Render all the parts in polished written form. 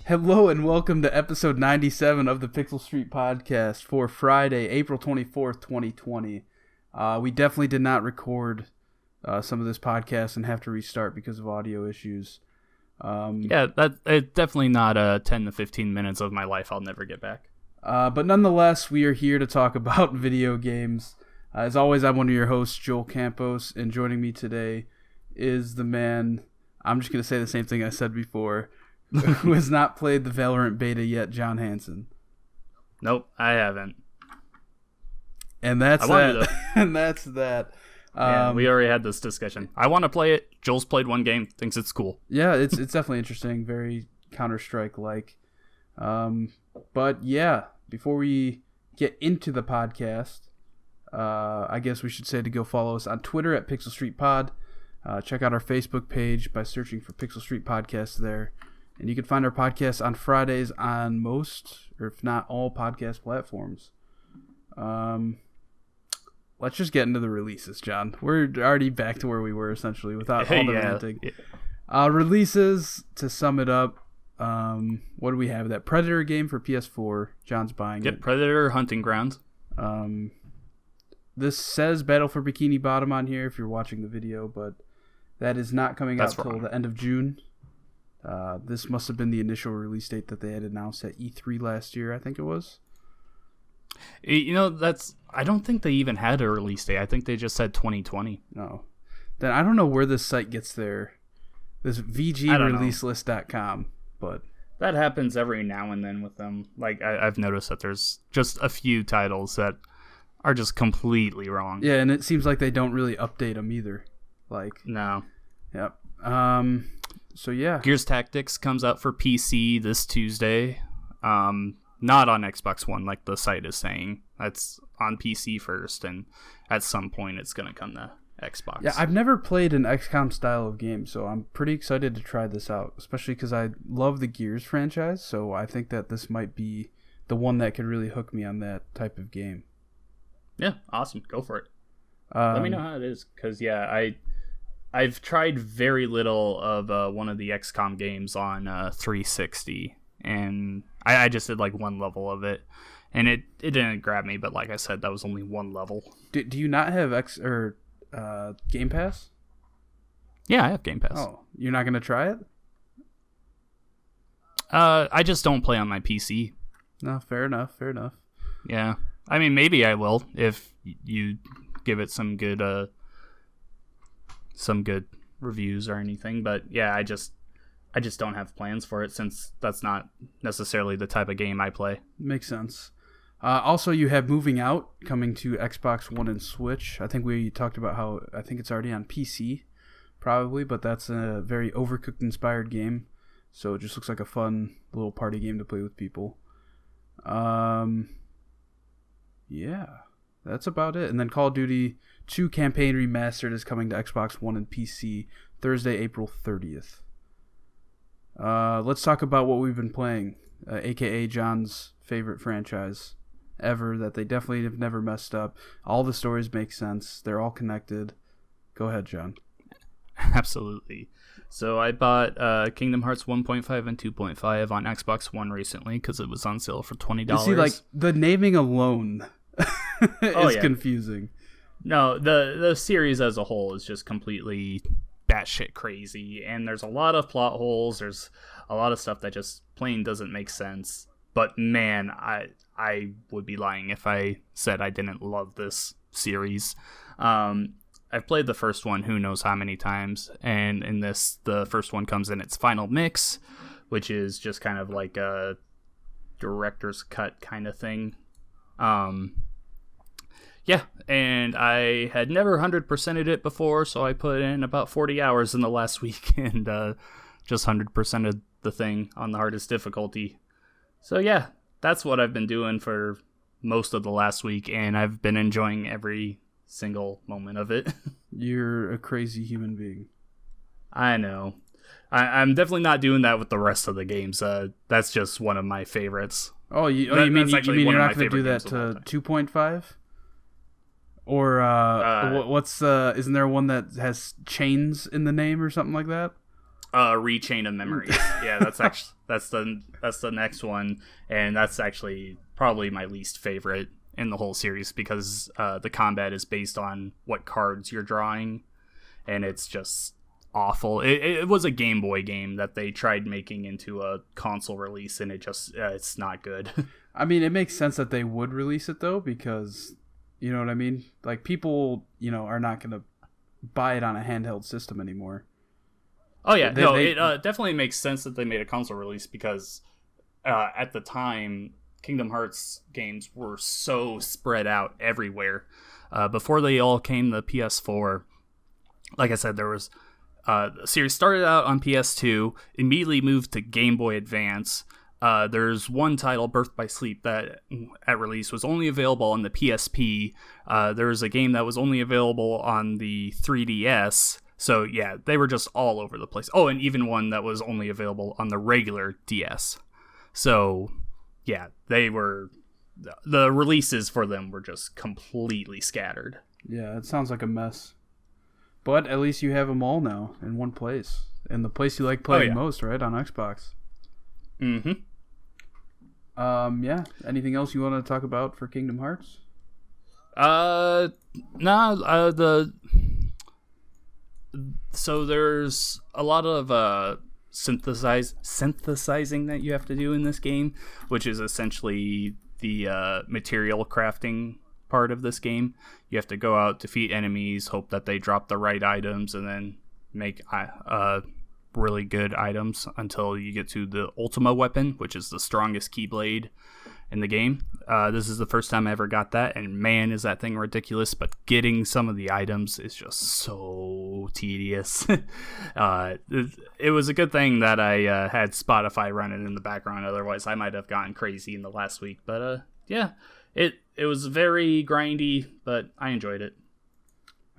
Hello and welcome to episode 97 of the Pixel Street Podcast for Friday, April 24th, 2020. We definitely did not record some of this podcast and have to restart because of audio issues. It's definitely not 10 to 15 minutes of my life I'll never get back. But nonetheless, we are here to talk about video games. As always, I'm one of your hosts, Joel Campos, and joining me today is the man, I'm just going to say the same thing I said before, who has not played the Valorant beta yet, John Hansen. Nope, I haven't. And that's that. And that's that. We already had this discussion. I want to play it. Joel's played one game, thinks it's cool. Yeah, it's definitely interesting, very Counter-Strike-like. But yeah, before we get into the podcast, I guess we should say to go follow us on Twitter at Pixel Street Pod. Check out our Facebook page by searching for Pixel Street Podcast there. And you can find our podcast on Fridays on most, or if not all, podcast platforms. Let's just get into the releases, John. We're already back to where we were, essentially, without all the ranting. Yeah. Releases, to sum it up, what do we have? That Predator game for PS4. John's buying it. Predator Hunting Grounds. This says Battle for Bikini Bottom on here if you're watching the video, but that is not coming out till the end of June. This must have been the initial release date that they had announced at E3 last year, I think it was. I don't think they even had a release date. I think they just said 2020. No. Then I don't know where this site gets this VGReleaselist.com, but that happens every now and then with them. Like I've noticed that there's just a few titles that are just completely wrong. Yeah, and it seems like they don't really update them either. No. Yep. So yeah, Gears Tactics comes out for PC this Tuesday. Not on Xbox One, like the site is saying. That's on PC first, and at some point it's going to come to Xbox. Yeah, I've never played an XCOM style of game, so I'm pretty excited to try this out, especially because I love the Gears franchise, so I think that this might be the one that could really hook me on that type of game. Yeah, awesome. Go for it. Let me know how it is, because, I've tried very little of one of the XCOM games on 360, and I just did one level of it, and it didn't grab me. But like I said, that was only one level. Do you not have Game Pass? Yeah, I have Game Pass. Oh, you're not gonna try it? I just don't play on my PC. No, fair enough. Yeah, I mean, maybe I will if you give it some good reviews or anything. But yeah, I just don't have plans for it, since that's not necessarily the type of game I play. Makes sense. Also, you have Moving Out coming to Xbox One and Switch. I think we talked about how I think it's already on PC, probably, but that's a very Overcooked inspired game. So it just looks like a fun little party game to play with people. Yeah, that's about it. And then Call of Duty 2 Campaign Remastered is coming to Xbox One and PC Thursday, April 30th. Let's talk about what we've been playing, aka John's favorite franchise ever that they definitely have never messed up. All the stories make sense. They're all connected. Go ahead, John. Absolutely. So I bought Kingdom Hearts 1.5 and 2.5 on Xbox One recently because it was on sale for $20. You see, the naming alone is confusing. No, the series as a whole is just completely batshit crazy, and there's a lot of plot holes. There's a lot of stuff that just plain doesn't make sense. But man, I would be lying if I said I didn't love this series. I've played the first one who knows how many times, and in this, the first one comes in its final mix, which is just kind of like a director's cut kind of thing. Yeah, and I had never 100%ed it before, so I put in about 40 hours in the last week and just 100%ed the thing on the hardest difficulty. So yeah, that's what I've been doing for most of the last week, and I've been enjoying every single moment of it. You're a crazy human being. I know. I'm definitely not doing that with the rest of the games. That's just one of my favorites. Oh, you mean you're not going to do that to 2.5? Or what's isn't there one that has chains in the name or something like that? Rechain of Memories. Yeah, that's the next one, and that's actually probably my least favorite in the whole series because the combat is based on what cards you're drawing, and it's just awful. It was a Game Boy game that they tried making into a console release, and it's not good. I mean, it makes sense that they would release it though, because you know what I mean. Like people, are not gonna buy it on a handheld system anymore. Oh yeah, it definitely makes sense that they made a console release because at the time, Kingdom Hearts games were so spread out everywhere. Before they all came to PS4, like I said, there was the series started out on PS2, immediately moved to Game Boy Advance. There's one title, Birth by Sleep, that at release was only available on the PSP. There's a game that was only available on the 3DS. So yeah, they were just all over the place. Oh, and even one that was only available on the regular DS. So yeah, the releases for them were just completely scattered. Yeah, it sounds like a mess. But at least you have them all now in one place. In the place you like playing most, right? On Xbox. Mm-hmm. Yeah. Anything else you want to talk about for Kingdom Hearts? So there's a lot of synthesizing that you have to do in this game, which is essentially the material crafting part of this game. You have to go out, defeat enemies, hope that they drop the right items, and then make really good items until you get to the Ultima weapon, which is the strongest Keyblade in the game. This is the first time I ever got that, and man, is that thing ridiculous, but getting some of the items is just so tedious. It was a good thing that I had Spotify running in the background, otherwise I might have gotten crazy in the last week. But yeah, it was very grindy, but I enjoyed it.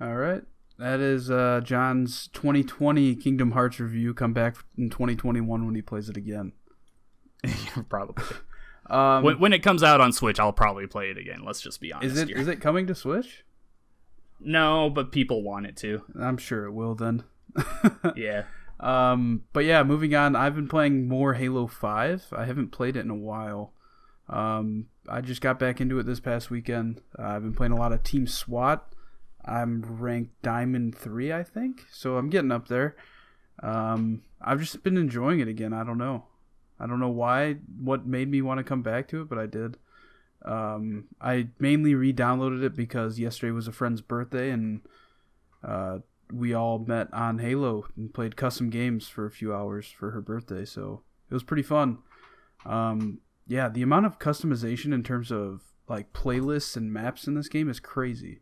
All right. That is John's 2020 Kingdom Hearts review. Come back in 2021 when he plays it again. Probably. When it comes out on Switch, I'll probably play it again. Let's just be honest. Is it coming to Switch? No, but people want it to. I'm sure it will then. Yeah. But yeah, moving on. I've been playing more Halo 5. I haven't played it in a while. I just got back into it this past weekend. I've been playing a lot of Team SWAT. I'm ranked Diamond 3, I think. So I'm getting up there. I've just been enjoying it again. I don't know why, what made me want to come back to it, but I did. I mainly re-downloaded it because yesterday was a friend's birthday, and we all met on Halo and played custom games for a few hours for her birthday, so it was pretty fun. Yeah, the amount of customization in terms of like playlists and maps in this game is crazy.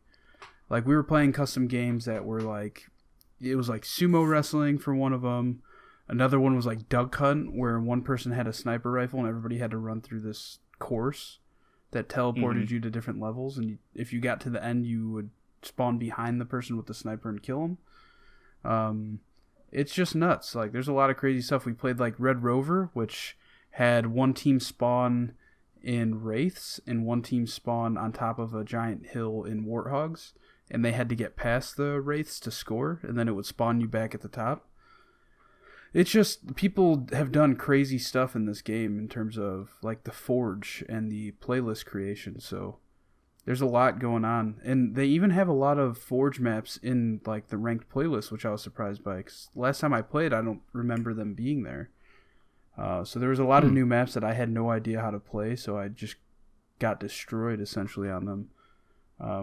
Like, we were playing custom games that were like, it was like sumo wrestling for one of them. Another one was like Duck Hunt, where one person had a sniper rifle and everybody had to run through this course that teleported you to different levels. And if you got to the end, you would spawn behind the person with the sniper and kill him. It's just nuts. Like, there's a lot of crazy stuff. We played like Red Rover, which had one team spawn in Wraiths and one team spawn on top of a giant hill in Warthogs. And they had to get past the Wraiths to score, and then it would spawn you back at the top. It's just, people have done crazy stuff in this game in terms of like the Forge and the playlist creation, so there's a lot going on. And they even have a lot of Forge maps in like the ranked playlist, which I was surprised by, because last time I played, I don't remember them being there. So there was a lot of new maps that I had no idea how to play, so I just got destroyed essentially on them.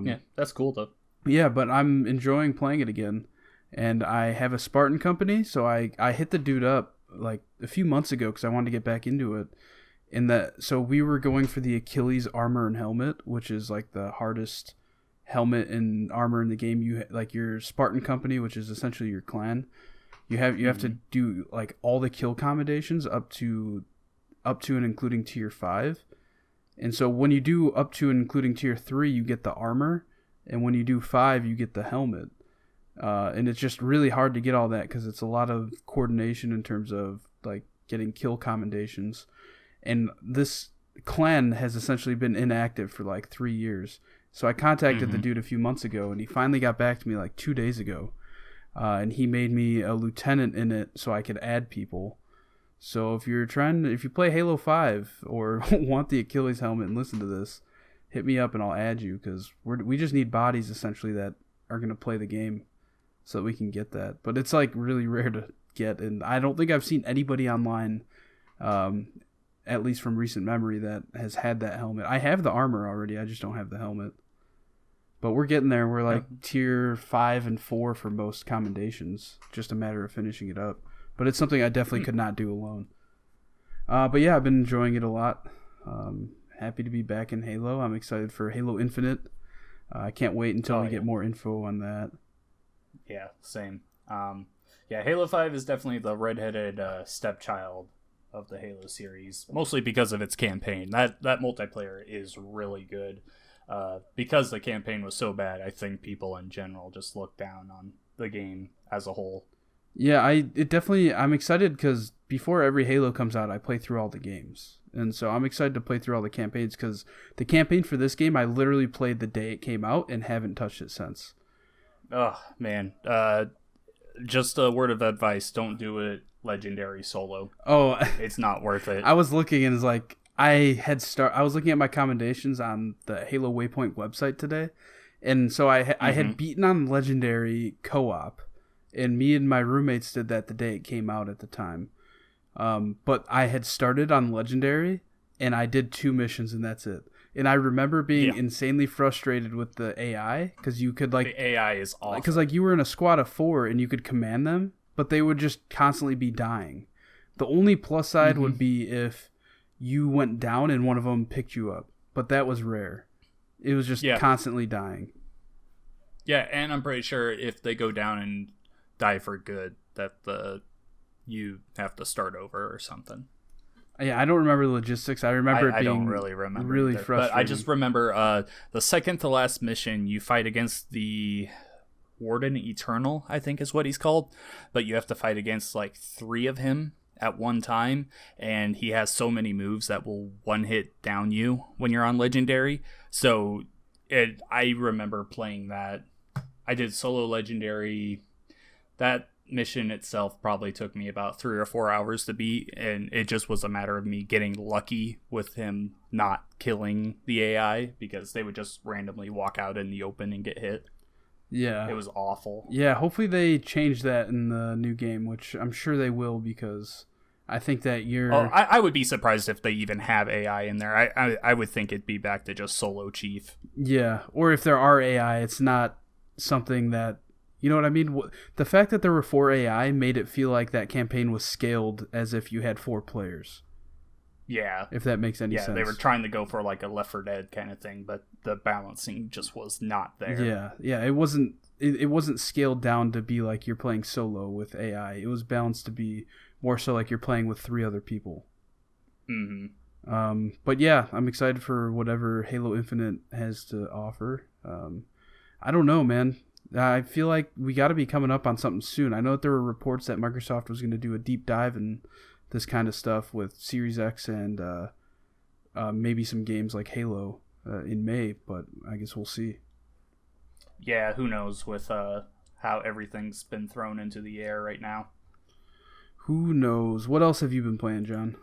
Yeah, that's cool though. Yeah, but I'm enjoying playing it again. And I have a Spartan company, so I hit the dude up like a few months ago because I wanted to get back into it. So we were going for the Achilles armor and helmet, which is like the hardest helmet and armor in the game. You like your Spartan company, which is essentially your clan. You have to do like all the kill commendations up to and including tier 5. And so when you do up to and including tier 3, you get the armor. And when you do 5, you get the helmet. And it's just really hard to get all that because it's a lot of coordination in terms of like getting kill commendations. And this clan has essentially been inactive for like 3 years. So I contacted the dude a few months ago, and he finally got back to me like 2 days ago. and he made me a lieutenant in it so I could add people. So if you play Halo 5 or want the Achilles helmet and listen to this, hit me up and I'll add you, because we just need bodies essentially that are going to play the game so that we can get that. But it's like really rare to get, and I don't think I've seen anybody online, at least from recent memory, that has had that helmet. I have the armor already, I just don't have the helmet. But we're getting there. We're like tier 5 and 4 for most commendations. Just a matter of finishing it up. But it's something I definitely could not do alone. But yeah, I've been enjoying it a lot. Happy to be back in Halo. I'm excited for Halo Infinite. I can't wait until we get more info on that. Yeah, same. Halo 5 is definitely the redheaded stepchild of the Halo series, mostly because of its campaign. That multiplayer is really good. Because the campaign was so bad, I think people in general just look down on the game as a whole. Yeah, I'm excited because before every Halo comes out, I play through all the games. And so I'm excited to play through all the campaigns, because the campaign for this game, I literally played the day it came out and haven't touched it since. Oh, man. Just a word of advice, don't do it Legendary solo. Oh. It's not worth it. I was looking and it's like, I was looking at my commendations on the Halo Waypoint website today. And so I had beaten on Legendary co-op. And me and my roommates did that the day it came out at the time. But I had started on Legendary, and I did 2 missions, and that's it. And I remember being insanely frustrated with the AI, because you could like... The AI is awful. Because like you were in a squad of 4, and you could command them, but they would just constantly be dying. The only plus side would be if you went down and one of them picked you up. But that was rare. It was just constantly dying. Yeah, and I'm pretty sure if they go down and die for good, that you have to start over or something. Yeah, I don't remember the logistics. I remember it being I don't really remember really either, frustrating. But I just remember the second to last mission, you fight against the Warden Eternal, I think is what he's called. But you have to fight against like 3 of him at one time, and he has so many moves that will one-hit down you when you're on Legendary. So I remember playing that. I did solo Legendary. That mission itself probably took me about 3 or 4 hours to beat, and it just was a matter of me getting lucky with him not killing the AI, because they would just randomly walk out in the open and get hit. Yeah. It was awful. Yeah, hopefully they change that in the new game, which I'm sure they will, because I think that I would be surprised if they even have AI in there. I would think it'd be back to just solo chief. Yeah, or if there are AI, it's not something that... You know what I mean? The fact that there were 4 AI made it feel like that campaign was scaled as if you had 4 players. Yeah. If that makes any sense. Yeah, they were trying to go for like a Left 4 Dead kind of thing, but the balancing just was not there. Yeah. It wasn't scaled down to be like you're playing solo with AI. It was balanced to be more so like you're playing with 3 other people. Mm-hmm. But yeah, I'm excited for whatever Halo Infinite has to offer. I don't know, man. I feel like we got to be coming up on something soon. I know that there were reports that Microsoft was going to do a deep dive in this kind of stuff with Series X and maybe some games like Halo in May, but I guess we'll see. Yeah, who knows with how everything's been thrown into the air right now. Who knows? What else have you been playing, John?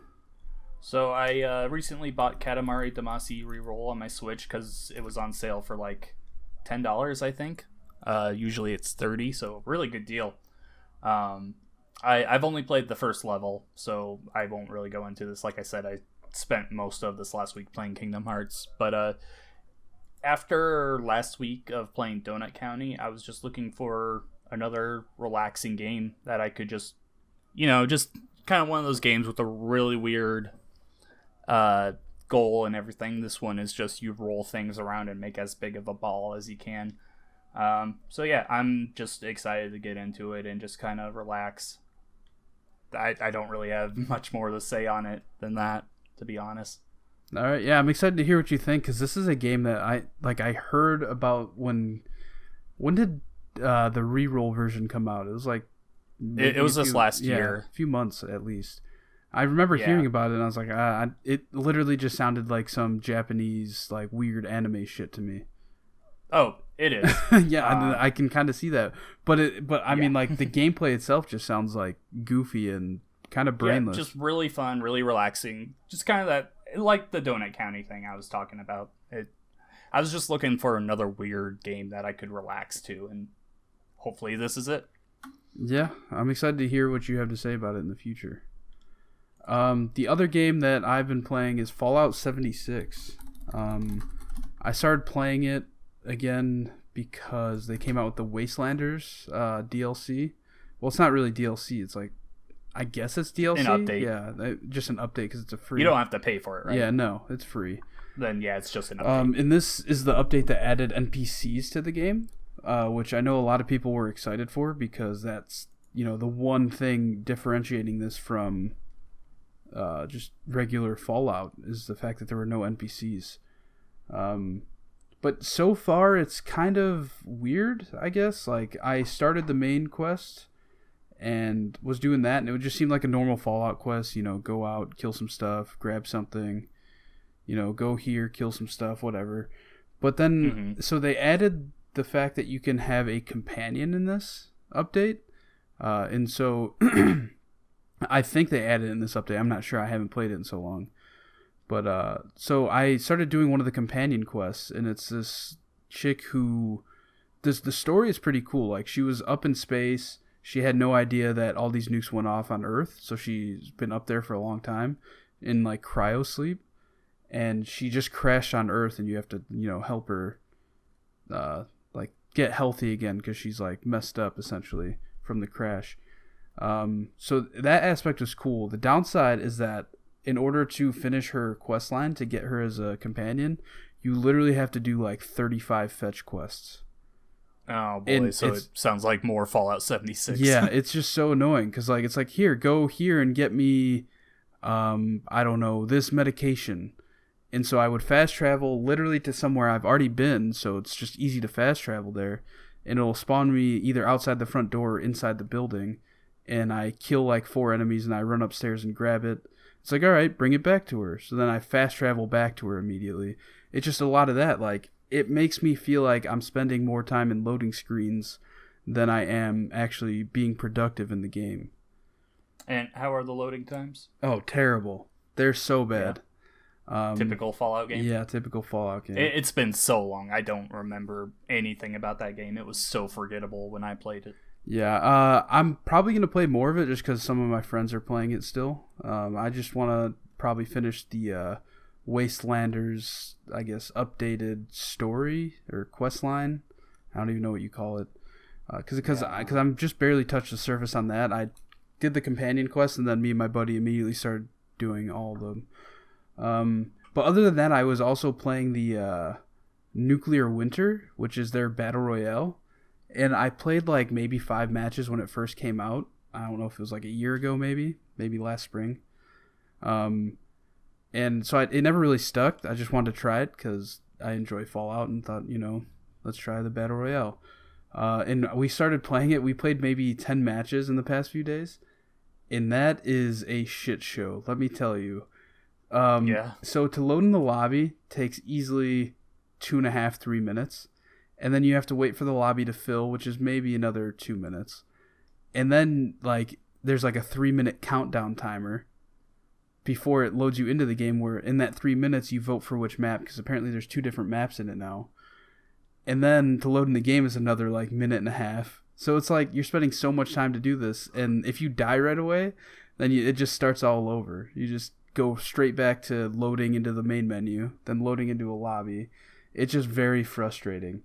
So I recently bought Katamari Damacy Reroll on my Switch because it was on sale for like $10, I think. Usually it's $30, so really good deal. I've only played the first level, so I won't really go into this. Like I said, I spent most of this last week playing Kingdom Hearts, but after last week of playing Donut County, I was just looking for another relaxing game that I could just kind of one of those games with a really weird goal and everything. This one is just you roll things around and make as big of a ball as you can. So yeah, I'm just excited to get into it and just kind of relax. I don't really have much more to say on it than that, to be honest. All right, yeah, I'm excited to hear what you think, because this is a game that I heard about when did the reroll version come out? It was like it was this last year, a few months at least. I remember hearing about it, and I was like, it literally just sounded like some Japanese like weird anime shit to me. Oh, It is. Yeah, I can kind of see that. But I mean, like, the gameplay itself just sounds like goofy and kind of brainless. Yeah, just really fun, really relaxing. Just kind of that, like the Donut County thing I was talking about. I was just looking for another weird game that I could relax to, and hopefully this is it. Yeah, I'm excited to hear what you have to say about it in the future. The other game that I've been playing is Fallout 76. I started playing it again because they came out with the Wastelanders DLC. Well, it's not really DLC. It's like, I guess it's DLC. An update. Yeah, just an update because it's a free. You don't have to pay for it, right? Yeah, no, it's free. Then yeah, it's just an update. And this is the update that added NPCs to the game, which I know a lot of people were excited for because that's, you know, the one thing differentiating this from just regular Fallout is the fact that there were no NPCs. But so far it's kind of weird, I guess. Like, I started the main quest and was doing that, and it would just seem like a normal Fallout quest, you know, go out, kill some stuff, grab something, you know, go here, kill some stuff, whatever. But then, so they added the fact that you can have a companion in this update. And so I think they added it in this update. I'm not sure. I haven't played it in so long. But so I started doing one of the companion quests, and it's this chick who the story is pretty cool. Like, she was up in space. She had no idea that all these nukes went off on Earth, so she's been up there for a long time in, like, cryo sleep. And she just crashed on Earth, and you have to, you know, help her like get healthy again because she's, like, messed up essentially from the crash. So that aspect was cool. The downside is that in order to finish her quest line to get her as a companion, you literally have to do like 35 fetch quests. Oh boy, and so it sounds like more Fallout 76. Yeah, it's just so annoying because, like, it's like, here, go here and get me, I don't know, this medication. And so I would fast travel literally to somewhere I've already been, so it's just easy to fast travel there. And it'll spawn me either outside the front door or inside the building. And I kill like 4 enemies and I run upstairs and grab it. It's like, all right, bring it back to her. So then I fast travel back to her immediately. It's just a lot of that. Like, it makes me feel like I'm spending more time in loading screens than I am actually being productive in the game. And how are the loading times? Oh, terrible. They're so bad. Yeah. Typical Fallout game? Yeah, typical Fallout game. It's been so long. I don't remember anything about that game. It was so forgettable when I played it. Yeah, I'm probably going to play more of it just because some of my friends are playing it still. I just want to probably finish the Wastelanders, I guess, updated story or quest line. I don't even know what you call it. Because I'm just barely touched the surface on that. I did the companion quest, and then me and my buddy immediately started doing all of them. But other than that, I was also playing the Nuclear Winter, which is their battle royale. And I played like maybe 5 matches when it first came out. I don't know if it was like a year ago, maybe last spring. And so it never really stuck. I just wanted to try it because I enjoy Fallout and thought, you know, let's try the battle royale. And we started playing it. We played maybe 10 matches in the past few days. And that is a shit show, let me tell you. Yeah. So to load in the lobby takes easily 2.5, 3 minutes. And then you have to wait for the lobby to fill, which is maybe another 2 minutes. And then, like, there's like a 3-minute countdown timer before it loads you into the game, where in that 3 minutes you vote for which map, because apparently there's 2 different maps in it now. And then to load in the game is another like minute and a half. So it's like you're spending so much time to do this, and if you die right away, then it just starts all over. You just go straight back to loading into the main menu, then loading into a lobby. It's just very frustrating.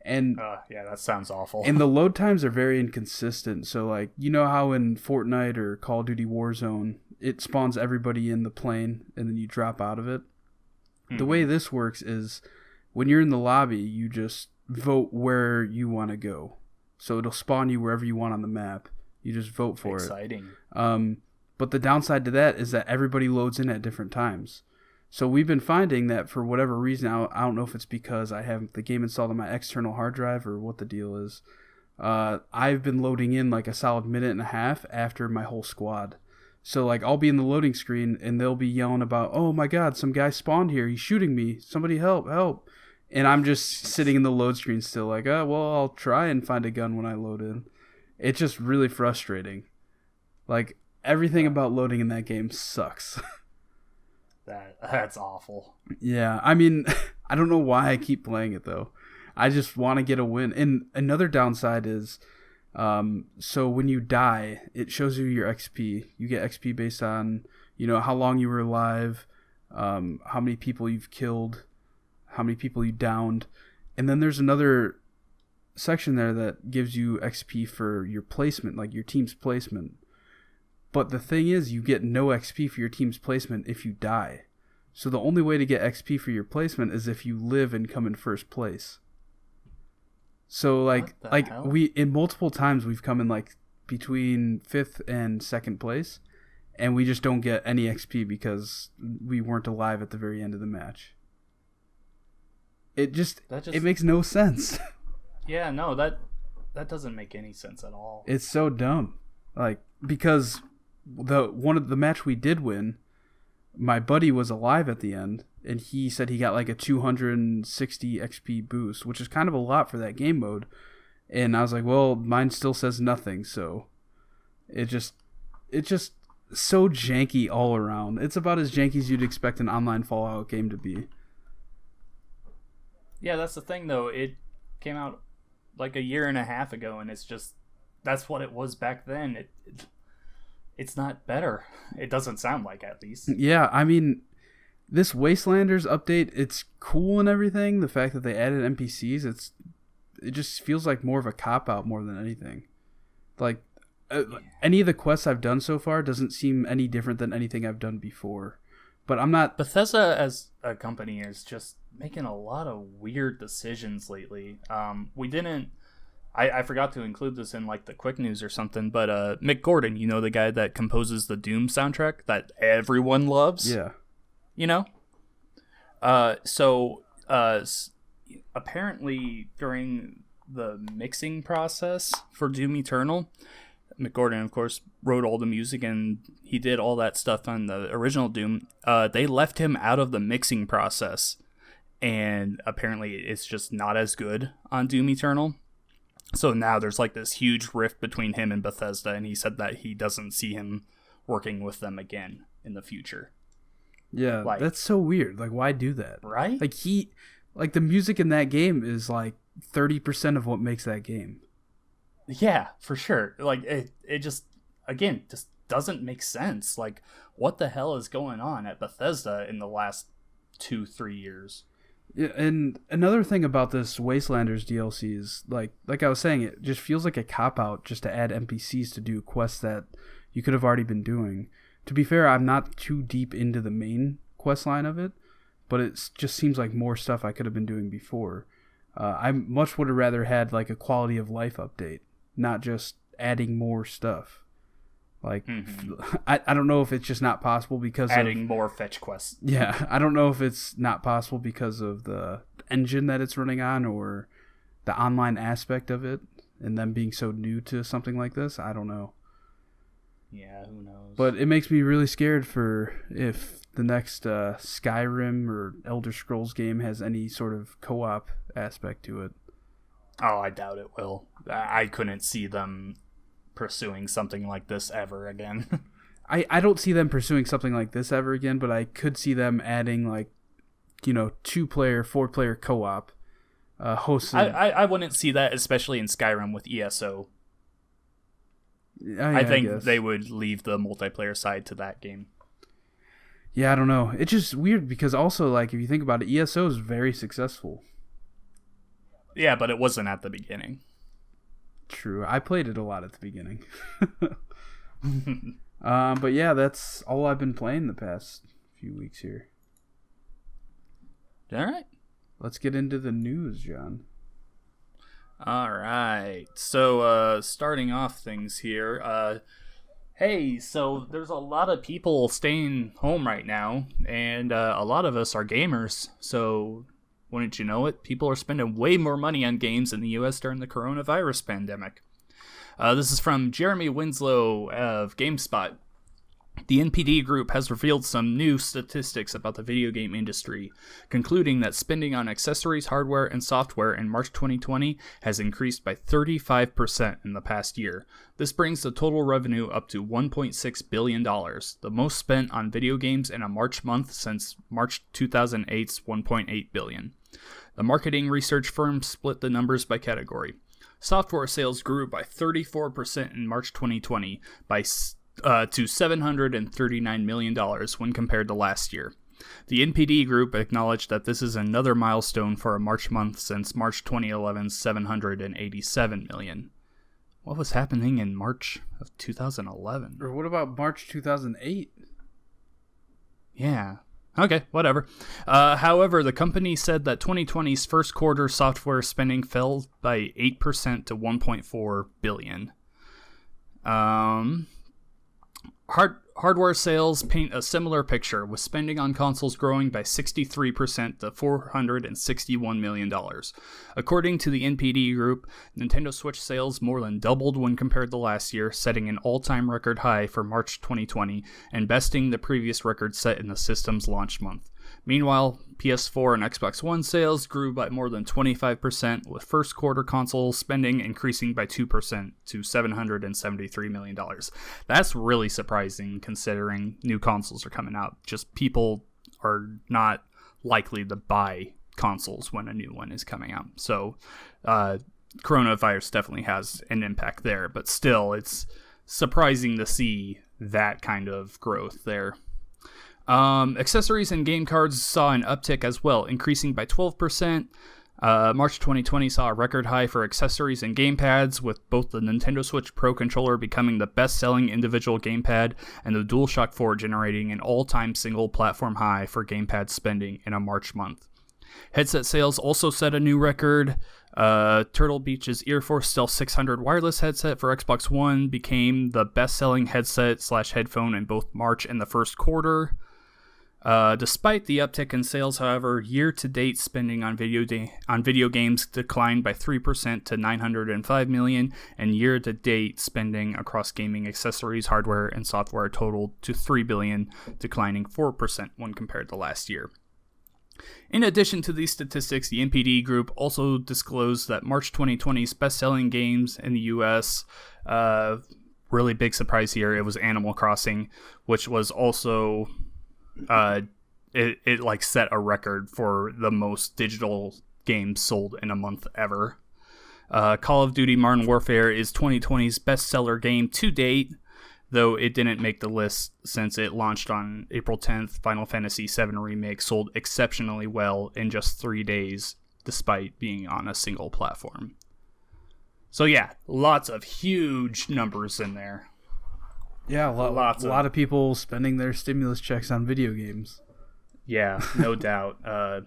And yeah, that sounds awful. And the load times are very inconsistent. So, like, you know how in Fortnite or Call of Duty Warzone, it spawns everybody in the plane and then you drop out of it? Mm-hmm. The way this works is when you're in the lobby, you just vote where you want to go. So it'll spawn you wherever you want on the map. You just vote for Exciting. it. But the downside to that is that everybody loads in at different times. So we've been finding that for whatever reason, I don't know if it's because I have the game installed on my external hard drive or what the deal is. I've been loading in like a solid minute and a half after my whole squad. So like I'll be in the loading screen and they'll be yelling about, oh my god, some guy spawned here. He's shooting me. Somebody help, help. And I'm just sitting in the load screen still like, oh, well, I'll try and find a gun when I load in. It's just really frustrating. Like, everything about loading in that game sucks. That's awful. Yeah, I mean, I don't know why I keep playing it, though. I just want to get a win. And another downside is, so when you die, it shows you your XP. You get XP based on, how long you were alive, how many people you've killed, how many people you downed. And then there's another section there that gives you XP for your placement, like your team's placement. But the thing is, you get no XP for your team's placement if you die. So the only way to get XP for your placement is if you live and come in first place. So hell? We in multiple times we've come in like between 5th and 2nd place, and we just don't get any XP because we weren't alive at the very end of the match. It makes no sense. Yeah, no, that doesn't make any sense at all. It's so dumb. Like, because the match we did win, my buddy was alive at the end, and he said he got like a 260 XP boost, which is kind of a lot for that game mode. And I was like, well, mine still says nothing, so it's just so janky all around. It's about as janky as you'd expect an online Fallout game to be. Yeah, that's the thing, though. It came out like a year and a half ago, and it's just, that's what it was back then. It's not better. It doesn't sound like, at least. Yeah, I mean, this Wastelanders update, it's cool and everything. The fact that they added NPCs, it just feels like more of a cop-out more than anything. Like, any of the quests I've done so far doesn't seem any different than anything I've done before. But I'm not... Bethesda as a company is just making a lot of weird decisions lately. We didn't... I forgot to include this in like the quick news or something, but Mick Gordon, the guy that composes the Doom soundtrack that everyone loves? Yeah. So apparently during the mixing process for Doom Eternal, Mick Gordon, of course, wrote all the music and he did all that stuff on the original Doom. They left him out of the mixing process, and apparently it's just not as good on Doom Eternal. So now there's like this huge rift between him and Bethesda, and he said that he doesn't see him working with them again in the future. Yeah, that's so weird. Like, why do that? Right? Like the music in that game is like 30% of what makes that game. Yeah, for sure. Like, it just, again, just doesn't make sense. Like, what the hell is going on at Bethesda in the last 2-3 years? Yeah, and another thing about this Wastelanders DLC is, like I was saying, it just feels like a cop-out just to add NPCs to do quests that you could have already been doing. To be fair, I'm not too deep into the main quest line of it, but it just seems like more stuff I could have been doing before. I much would have rather had like a quality of life update, not just adding more stuff. Like, I don't know if it's just not possible because adding more fetch quests. Yeah, I don't know if it's not possible because of the engine that it's running on or the online aspect of it and them being so new to something like this. I don't know. Yeah, who knows? But it makes me really scared for if the next Skyrim or Elder Scrolls game has any sort of co-op aspect to it. Oh, I doubt it will. I couldn't see them pursuing something like this ever again. I don't see them pursuing something like this ever again, but I could see them adding like, 2-player, 4-player co-op hosted. I wouldn't see that, especially in Skyrim with ESO. Yeah, I think they would leave the multiplayer side to that game. Yeah, I don't know. It's just weird because also, like, if you think about it, ESO is very successful. Yeah, but it wasn't at the beginning. True. I played it a lot at the beginning. But yeah, that's all I've been playing the past few weeks here. All right. Let's get into the news, John. All right. So, starting off things here. Hey, so there's a lot of people staying home right now, and a lot of us are gamers. So, wouldn't you know it, people are spending way more money on games in the U.S. during the coronavirus pandemic. This is from Jeremy Winslow of GameSpot. The NPD Group has revealed some new statistics about the video game industry, concluding that spending on accessories, hardware, and software in March 2020 has increased by 35% in the past year. This brings the total revenue up to $1.6 billion, the most spent on video games in a March month since March 2008's $1.8 billion. The marketing research firm split the numbers by category. Software sales grew by 34% in March 2020 to $739 million when compared to last year. The NPD Group acknowledged that this is another milestone for a March month since March 2011's $787 million. What was happening in March of 2011? Or what about March 2008? Yeah. Okay, whatever. However, the company said that 2020's first quarter software spending fell by 8% to $1.4 billion. Hardware sales paint a similar picture, with spending on consoles growing by 63% to $461 million. According to the NPD Group, Nintendo Switch sales more than doubled when compared to last year, setting an all-time record high for March 2020 and besting the previous record set in the system's launch month. Meanwhile, PS4 and Xbox One sales grew by more than 25%, with first quarter console spending increasing by 2% to $773 million. That's really surprising considering new consoles are coming out. Just people are not likely to buy consoles when a new one is coming out. So coronavirus definitely has an impact there, but still it's surprising to see that kind of growth there. Accessories and game cards saw an uptick as well, increasing by 12%. March 2020 saw a record high for accessories and gamepads, with both the Nintendo Switch Pro controller becoming the best-selling individual gamepad and the DualShock 4 generating an all-time single-platform high for gamepad spending in a March month. Headset sales also set a new record. Turtle Beach's Ear Force Stealth 600 wireless headset for Xbox One became the best-selling headset/headphone in both March and the first quarter. Despite the uptick in sales, however, year-to-date spending on video games declined by 3% to $905 million, and year-to-date spending across gaming accessories, hardware, and software totaled to $3 billion, declining 4% when compared to last year. In addition to these statistics, the NPD Group also disclosed that March 2020's best-selling games in the U.S., really big surprise here, it was Animal Crossing, which was also... it like set a record for the most digital games sold in a month ever. Call of Duty Modern Warfare is 2020's bestseller game to date, though it didn't make the list since it launched on April 10th. Final Fantasy VII Remake sold exceptionally well in just 3 days, despite being on a single platform. So yeah, lots of huge numbers in there. Yeah, a lot of people spending their stimulus checks on video games. Yeah, no doubt. Not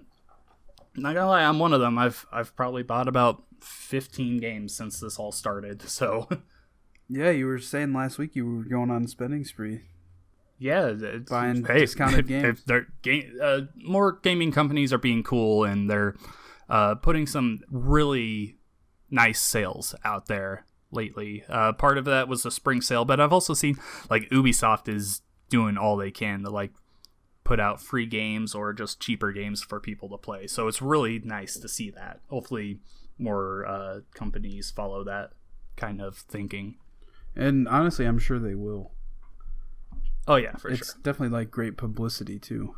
gonna lie, I'm one of them. I've probably bought about 15 games since this all started. So, yeah, you were saying last week you were going on a spending spree. Yeah, buying discounted games. More gaming companies are being cool, and they're putting some really nice sales out there lately. Part of that was the spring sale, but I've also seen like Ubisoft is doing all they can to like put out free games or just cheaper games for people to play. So it's really nice to see that. Hopefully more companies follow that kind of thinking. And honestly, I'm sure they will. Oh yeah, for sure. It's definitely like great publicity too,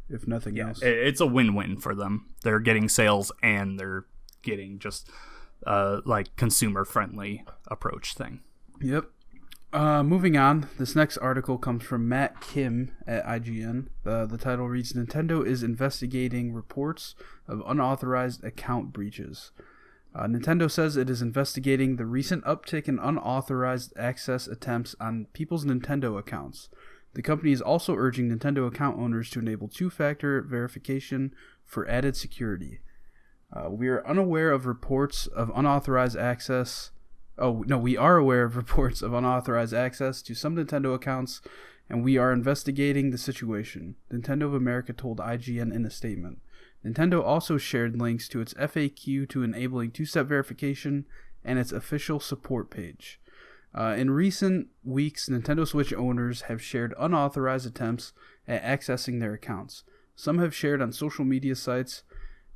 if nothing else. It's a win-win for them. They're getting sales and they're getting just like consumer-friendly approach thing. Yep. Moving on, this next article comes from Matt Kim at IGN. The title reads, Nintendo is investigating reports of unauthorized account breaches. Nintendo says it is investigating the recent uptick in unauthorized access attempts on people's Nintendo accounts. The company is also urging Nintendo account owners to enable two-factor verification for added security. We are unaware of reports of unauthorized access. We are aware of reports of unauthorized access to some Nintendo accounts, and we are investigating the situation, Nintendo of America told IGN in a statement. Nintendo also shared links to its FAQ to enabling two-step verification and its official support page. In recent weeks, Nintendo Switch owners have shared unauthorized attempts at accessing their accounts. Some have shared on social media sites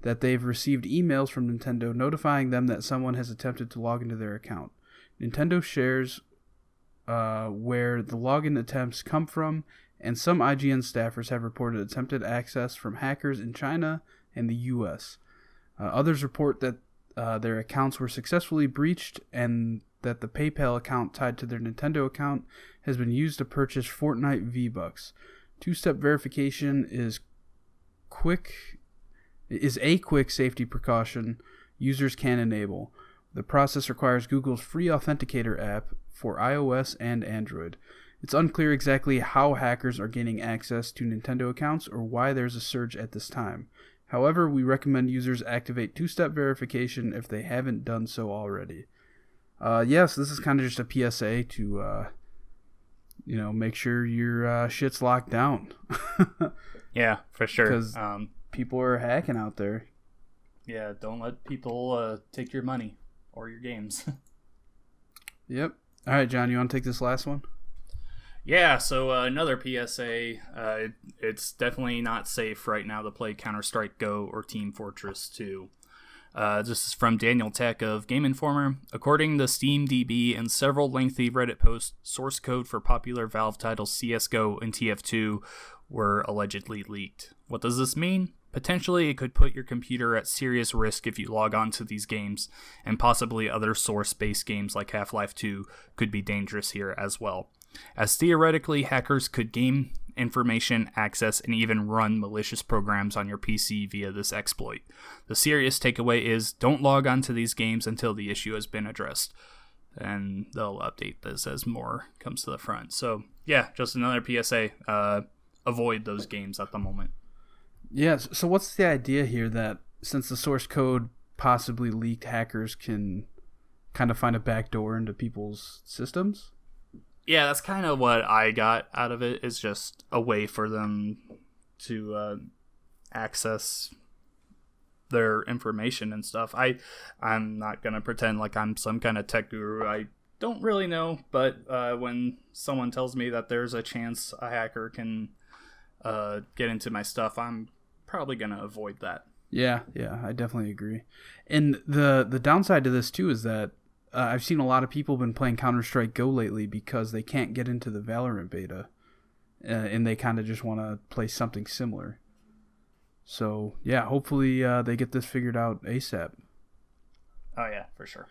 that they've received emails from Nintendo notifying them that someone has attempted to log into their account. Nintendo shares where the login attempts come from, and some IGN staffers have reported attempted access from hackers in China and the US. Others report that their accounts were successfully breached and that the PayPal account tied to their Nintendo account has been used to purchase Fortnite V-Bucks. Two-step verification is a quick safety precaution users can enable. The process requires Google's free Authenticator app for iOS and Android. It's unclear exactly how hackers are gaining access to Nintendo accounts or why there's a surge at this time. However, we recommend users activate two-step verification if they haven't done so already. Yes, this is kind of just a PSA to, make sure your shit's locked down. Yeah, for sure. Because people are hacking out there. Yeah, don't let people take your money or your games. Yep. All right, John, you want to take this last one? Yeah, so another PSA. It's definitely not safe right now to play Counter-Strike Go or Team Fortress 2. This is from Daniel Tech of Game Informer. According to SteamDB and several lengthy Reddit posts, source code for popular Valve titles CSGO and TF2 were allegedly leaked. What does this mean? Potentially, it could put your computer at serious risk if you log on to these games, and possibly other source-based games like Half-Life 2 could be dangerous here as well, as theoretically hackers could gain information, access, and even run malicious programs on your PC via this exploit. The serious takeaway is don't log on to these games until the issue has been addressed, and they'll update this as more comes to the front. So yeah, just another PSA. Avoid those games at the moment. Yes. So what's the idea here that since the source code possibly leaked, hackers can kind of find a backdoor into people's systems? Yeah, that's kind of what I got out of it, is just a way for them to access their information and stuff. I'm not going to pretend like I'm some kind of tech guru. I don't really know, but when someone tells me that there's a chance a hacker can get into my stuff, I'm probably going to avoid that. Yeah, I definitely agree. And the downside to this too is that I've seen a lot of people been playing Counter-Strike Go lately because they can't get into the Valorant beta, and they kind of just want to play something similar. So yeah, hopefully they get this figured out ASAP. Oh yeah, for sure.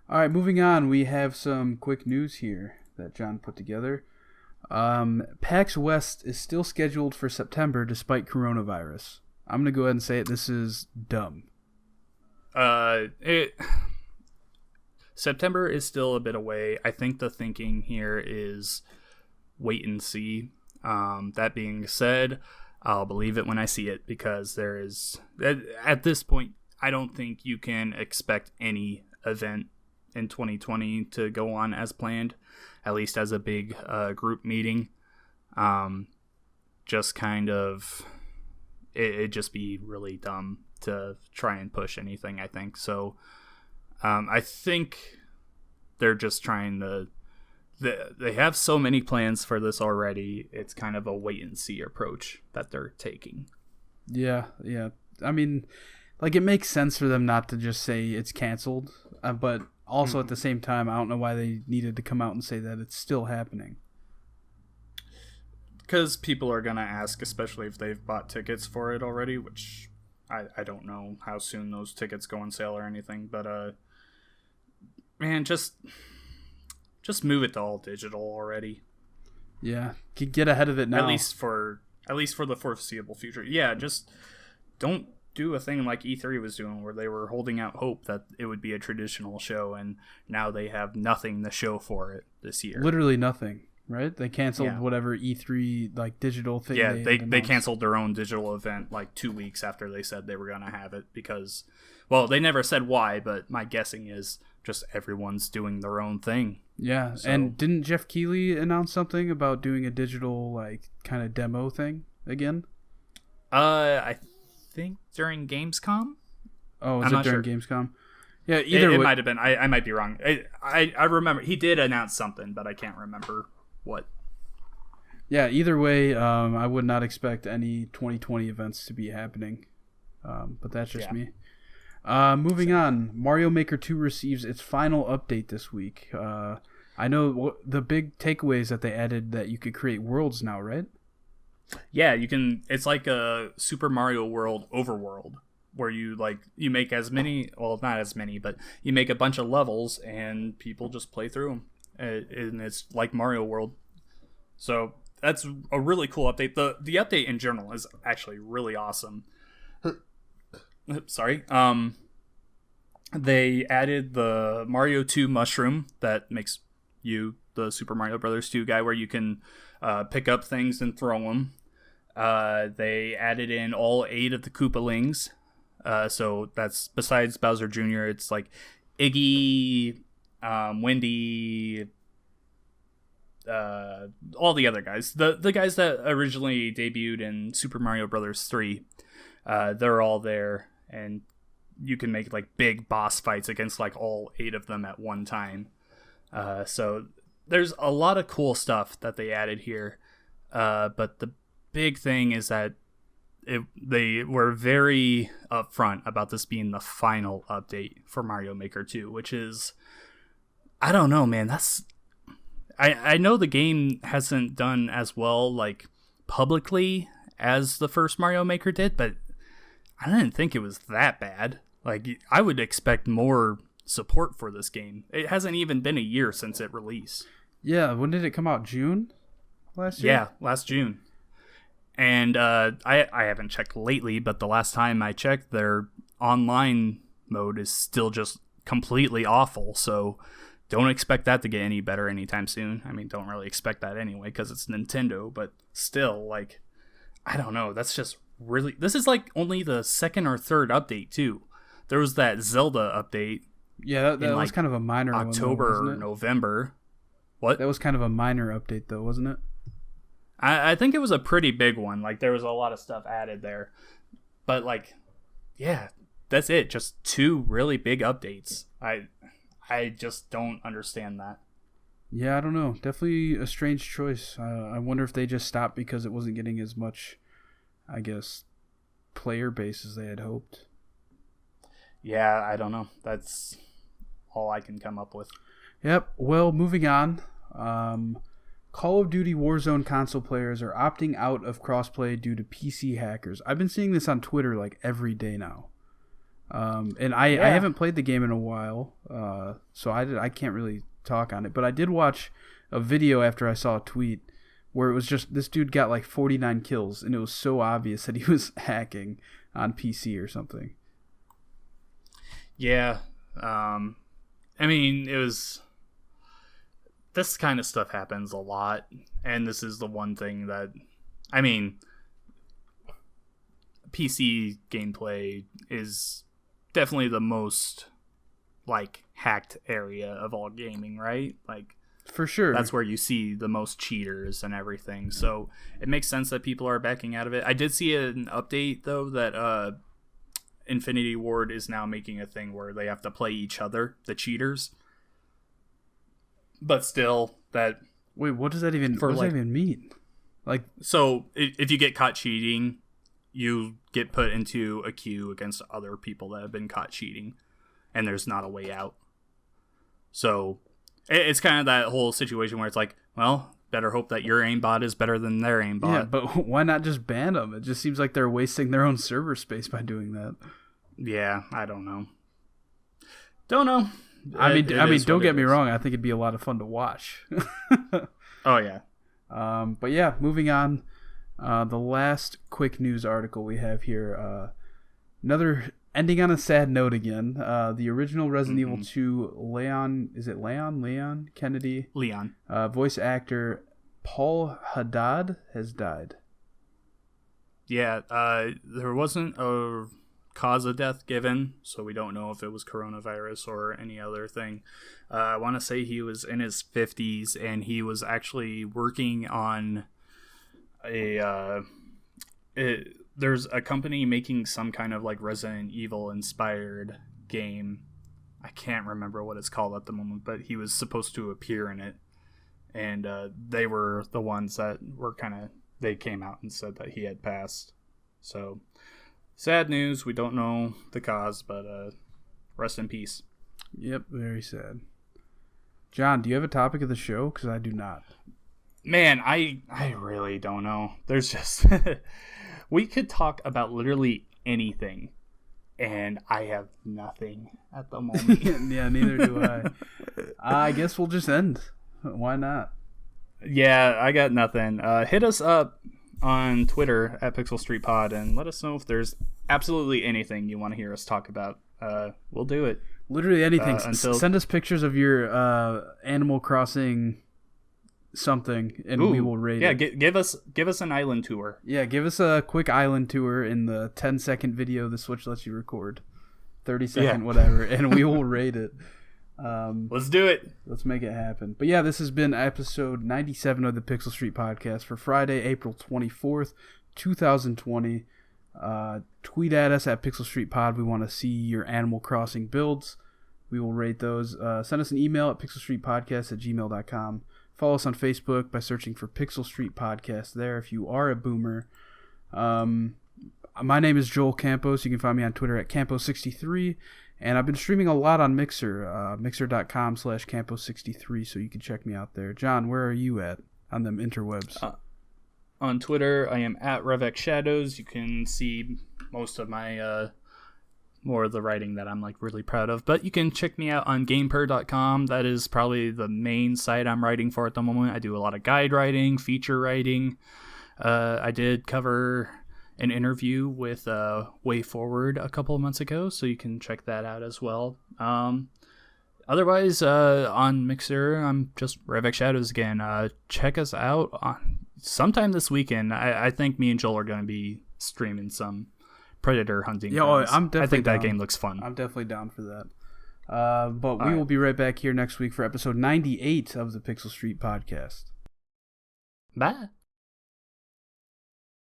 All right, moving on. We have some quick news here that John put together. PAX West is still scheduled for September despite coronavirus. I'm gonna go ahead and say it. This is dumb. September is still a bit away. I think the thinking here is wait and see. That being said, I'll believe it when I see it, because there is, at this point, I don't think you can expect any event in 2020 to go on as planned, at least as a big group meeting. Just kind of, it'd just be really dumb to try and push anything, I think. So I think they're just trying to, they have so many plans for this already. It's kind of a wait and see approach that they're taking. Yeah. I mean, like, it makes sense for them not to just say it's canceled, but also at the same time, I don't know why they needed to come out and say that it's still happening. Because people are going to ask, especially if they've bought tickets for it already, which I don't know how soon those tickets go on sale or anything, but man, just move it to all digital already. Yeah, get ahead of it now. At least for the foreseeable future. Yeah, just don't do a thing like E3 was doing, where they were holding out hope that it would be a traditional show, and now they have nothing to show for it this year. Literally nothing, right? They canceled whatever E3 like digital thing. Yeah, they canceled their own digital event like 2 weeks after they said they were going to have it, because, well, they never said why, but my guessing is just everyone's doing their own thing. Yeah, so. And didn't Jeff Keighley announce something about doing a digital like kind of demo thing again? I think during Gamescom. Oh, was it during Gamescom? Yeah, either it way, might have been. I might be wrong. I remember he did announce something, but I can't remember what. yeah, either way, I would not expect any 2020 events to be happening. But that's just me. Moving on, Mario Maker 2 receives its final update this week. I know the big takeaways that they added that you could create worlds now, right? Yeah, you can. It's like a Super Mario World overworld where you make as many, well, not as many, but you make a bunch of levels and people just play through them, and it's like Mario World. So that's a really cool update. The update in general is actually really awesome. Sorry. They added the Mario 2 mushroom that makes you the Super Mario Brothers 2 guy, where you can pick up things and throw them. They added in all 8 of the Koopalings. So that's, besides Bowser Jr., it's like Iggy, Wendy, all the other guys. The guys that originally debuted in Super Mario Brothers 3. They're all there, and you can make like big boss fights against like all 8 of them at one time. So there's a lot of cool stuff that they added here. But the big thing is that they were very upfront about this being the final update for Mario Maker 2, which is, I don't know, man. I know the game hasn't done as well like publicly as the first Mario Maker did, but I didn't think it was that bad. Like, I would expect more support for this game. It hasn't even been a year since it released. Yeah, when did it come out? June last year? Yeah, last June. And I haven't checked lately, but the last time I checked, their online mode is still just completely awful. So don't expect that to get any better anytime soon. I mean, don't really expect that anyway because it's Nintendo, but still, like, I don't know. That's just really... This is like only the second or third update, too. There was that Zelda update. Yeah, that was kind of a minor October one, though, or November. What? That was kind of a minor update, though, wasn't it? I think it was a pretty big one. Like, there was a lot of stuff added there. But, like, yeah, that's it. Just 2 really big updates. I just don't understand that. Yeah, I don't know. Definitely a strange choice. I wonder if they just stopped because it wasn't getting as much, I guess, player base as they had hoped. Yeah, I don't know. That's all I can come up with. Yep. Well, moving on. Call of Duty Warzone console players are opting out of crossplay due to PC hackers. I've been seeing this on Twitter like every day now. And I haven't played the game in a while, so I can't really talk on it. But I did watch a video after I saw a tweet where it was just this dude got like 49 kills, and it was so obvious that he was hacking on PC or something. Yeah. I mean, it was... This kind of stuff happens a lot, and this is the one thing that... I mean, PC gameplay is definitely the most, like, hacked area of all gaming, right? Like, for sure. That's where you see the most cheaters and everything. So it makes sense that people are backing out of it. I did see an update, though, that Infinity Ward is now making a thing where they have to play each other, the cheaters. But still, that... Wait, what does that even mean? Like, so if you get caught cheating, you get put into a queue against other people that have been caught cheating, and there's not a way out. So it's kind of that whole situation where it's like, well, better hope that your aimbot is better than their aimbot. Yeah, but why not just ban them? It just seems like they're wasting their own server space by doing that. Yeah, I don't know. Don't know. I mean, don't get me wrong. I think it'd be a lot of fun to watch. Oh yeah. But yeah, moving on. The last quick news article we have here. Another ending on a sad note again. The original Resident Evil 2 Leon Kennedy? Leon. Voice actor Paul Haddad has died. Yeah, there wasn't a cause of death given, so we don't know if it was coronavirus or any other thing. I want to say he was in his 50s, and he was actually working on there's a company making some kind of like Resident Evil inspired game, I can't remember what it's called at the moment, but he was supposed to appear in it. And they were the ones that were they came out and said that he had passed. So, sad news. We don't know the cause, but rest in peace. Yep, very sad. John, do you have a topic of the show? Because I do not. Man, I really don't know. There's just... we could talk about literally anything, and I have nothing at the moment. Yeah, neither do I. I guess we'll just end. Why not? Yeah, I got nothing. Hit us up on Twitter at Pixel Street Pod and let us know if there's absolutely anything you want to hear us talk about. We'll do it. Literally anything. Send us pictures of your Animal Crossing something, and we will rate it. Yeah, give us an island tour. Yeah, give us a quick island tour in the 10-second video the Switch lets you record. 30-second, whatever, and we will rate it. Let's do it. Let's make it happen. But yeah, this has been episode 97 of the Pixel Street Podcast for Friday, April 24th, 2020. Tweet at us at Pixel Street Pod. We want to see your Animal Crossing builds. We will rate those. Send us an email at pixelstreetpodcast@gmail.com. Follow us on Facebook by searching for Pixel Street Podcast there if you are a boomer. My name is Joel Campos. You can find me on Twitter at Campos63. And I've been streaming a lot on Mixer, mixer.com/Campos63, so you can check me out there. John, where are you at on them interwebs? On Twitter, I am at RevXShadows. You can see most of my, more of the writing that I'm really proud of. But you can check me out on GamePer.com. That is probably the main site I'm writing for at the moment. I do a lot of guide writing, feature writing. I did cover an interview with Way Forward a couple of months ago, so you can check that out as well. Otherwise, on Mixer, I'm just RevXShadows again. Check us out sometime this weekend. I think me and Joel are going to be streaming some Predator hunting. Yeah, I'm definitely I think down. that game looks fun. I'm definitely down for that. But we will be right back here next week for episode 98 of the Pixel Street Podcast. Bye.